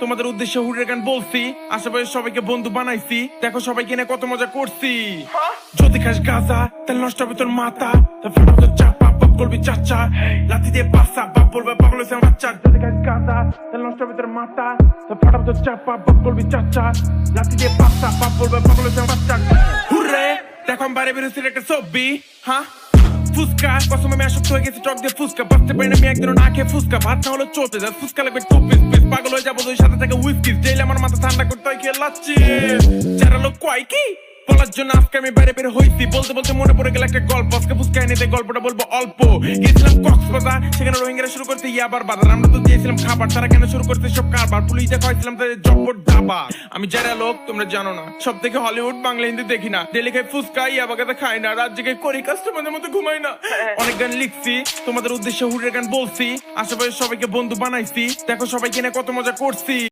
তোমাদের উদ্দেশ্যে হুরের গান বলছি, আশেপাশে সবাইকে বন্ধু বানাইছি, দেখো সবাইকে নিয়ে কত মজা করছি। যদি খাস গাঁজা তাহলে নষ্ট হবে তোর মাথা, চাপা বাপ বলবি চাচা, লাথি দিয়ে পাশা বাপ বলবে পাগল হয়েছে আমার বাচ্চা। যদি খাস গাঁজা তাহলে নষ্ট হবে তোর মাথা, ফাটাবো তোর চাপা বাপ বলবি চাচা, লাথি দিয়ে পাশা বাপ বলবে পাগল হয়েছে আমার বাচ্চা। হুররে দেখো আমি বাইরে বেরোচ্ছি একটা ছবি, হ্যাঁ ফুচকা কসম আমি আসক্ত হয়ে গেছি টক দিয়ে ফুচকা, বাঁচতে পারি না আমি একদিনও না খেয়ে ফুচকা, ভাত না হলো চলতে যায় ফুচকা লাগবে 2 পিস পিস, পাগল হয়ে যাবো দুই সাথে থেকে হুইস্কি, জেলে আমার মাথা ঠান্ডা করতে হয় খেয়ে লাচ্ছি। যারা লোক কয় কি বলার জন্য আজকে আমি বাইরে বের হইছি, বলতে বলতে মনে পড়ে গেল একটা গল্প, আজকে ফুচকা এনে দেয় গল্পটা বলবো অল্প। গেছিলাম কক্সবাজার, সেখানে রোহিঙ্গারা শুরু করতে ইয়াবার বাজার, আমরা তো দিয়েছিলাম খাবার, তারা কেন শুরু করতে সব কারবার, পুলিশ দেখাইছিলাম তাদের জব্বর দাবা। আমি যারা লোক তোমরা জানো না, সব থেকে হলিউড বাংলা হিন্দি দেখি না, ডেলি খাই ফুচকা ইয়াবাগাতে খাই না, রাত জেগে করি কাস্টমারদের মতো ঘুমাই না। অনেক গান লিখছি, তোমাদের উদ্দেশ্যে হুরের গান বলছি, আশেপাশে সবাইকে বন্ধু বানাইছি, দেখো সবাইকে নিয়ে কত মজা করছি।